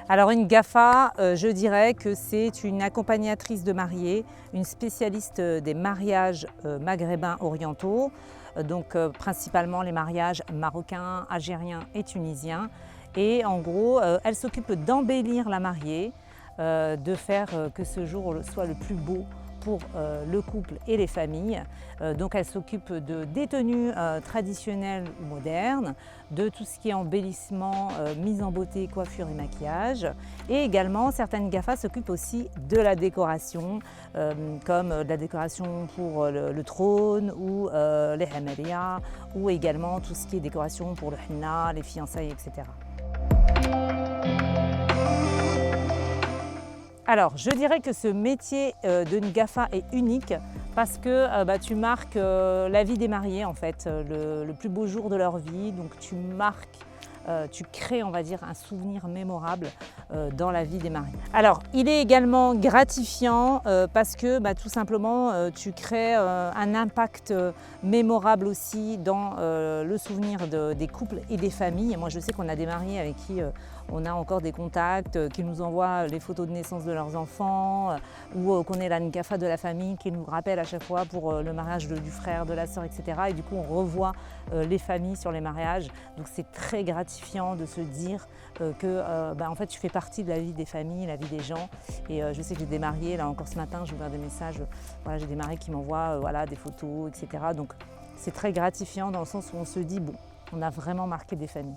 Alors une GAFA, je dirais que c'est une accompagnatrice de mariés, une spécialiste des mariages maghrébins orientaux, donc principalement les mariages marocains, algériens et tunisiens. Et en gros, elle s'occupe d'embellir la mariée, de faire que ce jour soit le plus beau pour le couple et les familles. Donc elle s'occupe des tenues traditionnelles ou modernes, de tout ce qui est embellissement, mise en beauté, coiffure et maquillage. Et également, certaines GAFA s'occupent aussi de la décoration, comme de la décoration pour le trône ou les hamaria, ou également tout ce qui est décoration pour le henna, les fiançailles, etc. Alors, je dirais que ce métier d'une GAFA est unique parce que tu marques la vie des mariés, en fait, le plus beau jour de leur vie. Donc, tu marques, tu crées, on va dire, un souvenir mémorable dans la vie des mariés. Alors, il est également gratifiant parce que tout simplement, tu crées un impact mémorable aussi dans le souvenir des couples et des familles. Et moi, je sais qu'on a des mariés avec qui on a encore des contacts, qui nous envoient les photos de naissance de leurs enfants, ou qu'on est la GAFA de la famille qui nous rappelle à chaque fois pour le mariage du frère, de la sœur, etc. Et du coup, on revoit les familles sur les mariages. Donc c'est très gratifiant de se dire que en fait, tu fais partie de la vie des familles, la vie des gens. Et je sais que j'ai des mariés, là encore ce matin, j'ai ouvert des messages, voilà, j'ai des mariés qui m'envoient des photos, etc. Donc c'est très gratifiant dans le sens où on se dit, bon, on a vraiment marqué des familles.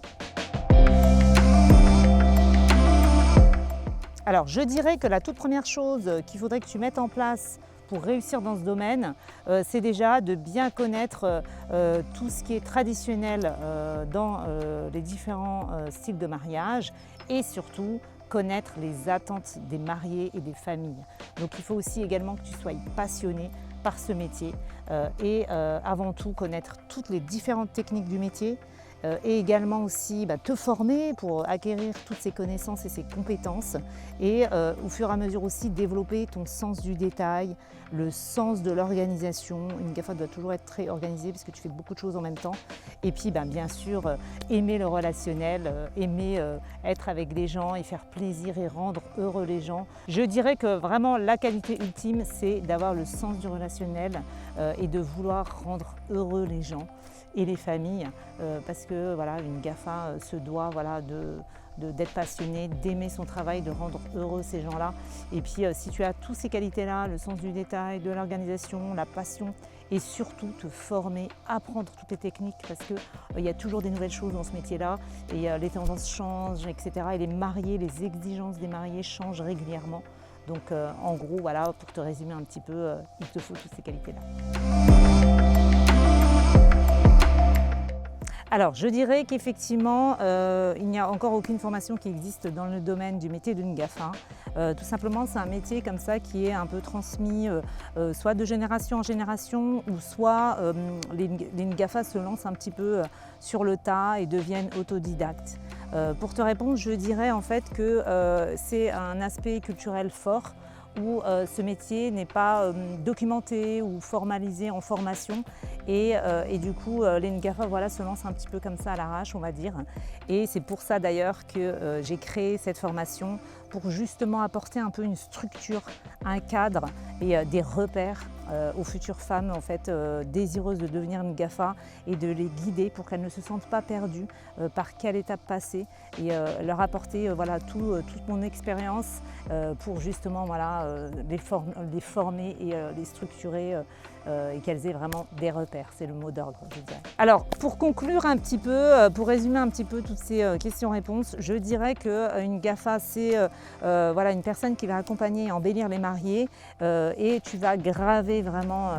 Alors, je dirais que la toute première chose qu'il faudrait que tu mettes en place pour réussir dans ce domaine, c'est déjà de bien connaître tout ce qui est traditionnel dans les différents styles de mariage et surtout connaître les attentes des mariés et des familles. Donc, il faut aussi également que tu sois passionné par ce métier et avant tout connaître toutes les différentes techniques du métier, et également aussi te former pour acquérir toutes ces connaissances et ces compétences et au fur et à mesure aussi développer ton sens du détail, le sens de l'organisation. Une GAFA doit toujours être très organisée parce que tu fais beaucoup de choses en même temps. Et puis bien sûr aimer le relationnel, aimer être avec les gens et faire plaisir et rendre heureux les gens. Je dirais que vraiment la qualité ultime, c'est d'avoir le sens du relationnel et de vouloir rendre heureux les gens et les familles, parce que voilà, une GAFA se doit d'être passionnée, d'aimer son travail, de rendre heureux ces gens-là. Et puis si tu as toutes ces qualités-là, le sens du détail, de l'organisation, la passion, et surtout te former, apprendre toutes les techniques, parce qu'il y a toujours des nouvelles choses dans ce métier-là, et les tendances changent, etc. Et les mariés, les exigences des mariés changent régulièrement. Donc en gros, voilà, pour te résumer un petit peu, il te faut toutes ces qualités-là. Alors, je dirais qu'effectivement, il n'y a encore aucune formation qui existe dans le domaine du métier d'une GAFA. Tout simplement, c'est un métier comme ça qui est un peu transmis soit de génération en génération, ou soit les GAFA se lancent un petit peu sur le tas et deviennent autodidactes. Pour te répondre, je dirais en fait que c'est un aspect culturel fort, où ce métier n'est pas documenté ou formalisé en formation et du coup les GAFA se lancent un petit peu comme ça à l'arrache, on va dire, et c'est pour ça d'ailleurs que j'ai créé cette formation pour justement apporter un peu une structure, un cadre et des repères aux futures femmes en fait, désireuses de devenir une GAFA, et de les guider pour qu'elles ne se sentent pas perdues par quelle étape passer, et leur apporter toute mon expérience pour justement les former et les structurer et qu'elles aient vraiment des repères, c'est le mot d'ordre, je dirais. Alors, pour conclure un petit peu, pour résumer un petit peu toutes ces questions-réponses, je dirais qu'une GAFA, c'est une personne qui va accompagner et embellir les mariés, et tu vas graver vraiment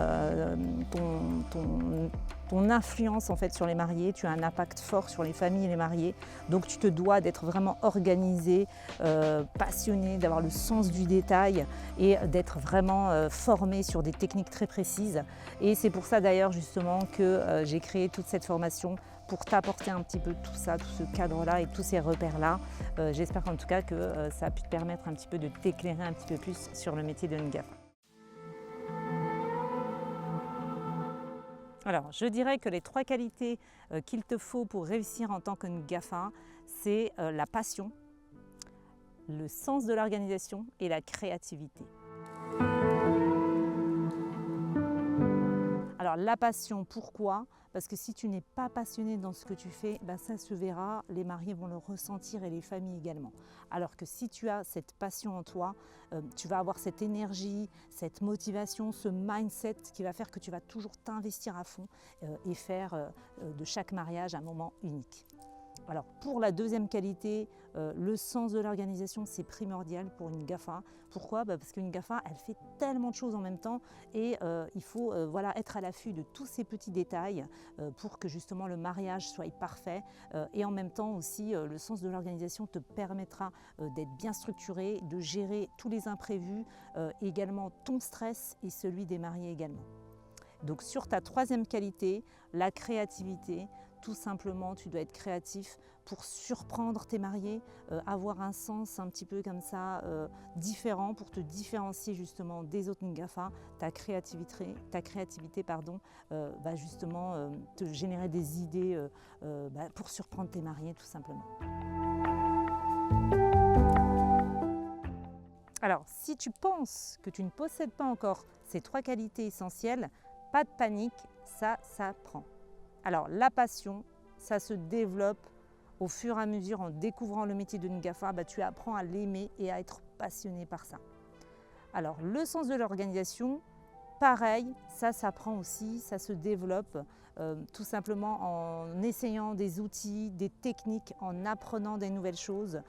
ton influence en fait sur les mariés. Tu as un impact fort sur les familles et les mariés, donc tu te dois d'être vraiment organisé, passionné, d'avoir le sens du détail et d'être vraiment formé sur des techniques très précises. Et c'est pour ça d'ailleurs justement que j'ai créé toute cette formation, pour t'apporter un petit peu tout ça, tout ce cadre-là et tous ces repères-là. J'espère en tout cas que ça a pu te permettre un petit peu de t'éclairer un petit peu plus sur le métier de GAFA. Alors, je dirais que les 3 qualités qu'il te faut pour réussir en tant que GAFA, c'est la passion, le sens de l'organisation et la créativité. Alors la passion, pourquoi? Parce que si tu n'es pas passionné dans ce que tu fais, ça se verra, les mariés vont le ressentir et les familles également. Alors que si tu as cette passion en toi, tu vas avoir cette énergie, cette motivation, ce mindset qui va faire que tu vas toujours t'investir à fond et faire de chaque mariage un moment unique. Alors pour la deuxième qualité, le sens de l'organisation, c'est primordial pour une GAFA. Pourquoi? Parce qu'une GAFA, elle fait tellement de choses en même temps et il faut être à l'affût de tous ces petits détails pour que justement le mariage soit parfait. Et en même temps aussi, le sens de l'organisation te permettra d'être bien structuré, de gérer tous les imprévus, également ton stress et celui des mariés également. Donc sur ta troisième qualité, la créativité, tout simplement tu dois être créatif pour surprendre tes mariés, avoir un sens un petit peu comme ça différent pour te différencier justement des autres GAFA. Ta créativité va justement te générer des idées pour surprendre tes mariés tout simplement. Alors, si tu penses que tu ne possèdes pas encore ces trois qualités essentielles, pas de panique, ça s'apprend. Alors, la passion, ça se développe au fur et à mesure en découvrant le métier de GAFA. Tu apprends à l'aimer et à être passionné par ça. Alors, le sens de l'organisation, pareil, ça s'apprend aussi, ça se développe tout simplement en essayant des outils, des techniques, en apprenant des nouvelles choses.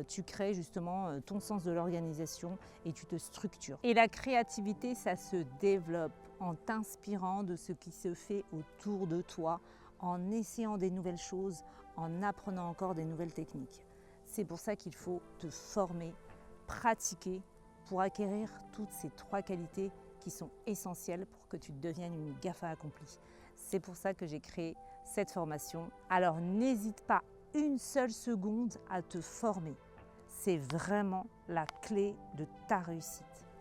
Tu crées justement ton sens de l'organisation et tu te structures. Et la créativité, ça se développe en t'inspirant de ce qui se fait autour de toi, en essayant des nouvelles choses, en apprenant encore des nouvelles techniques. C'est pour ça qu'il faut te former, pratiquer pour acquérir toutes ces trois qualités qui sont essentielles pour que tu deviennes une GAFA accomplie. C'est pour ça que j'ai créé cette formation. Alors n'hésite pas une seule seconde à te former. C'est vraiment la clé de ta réussite.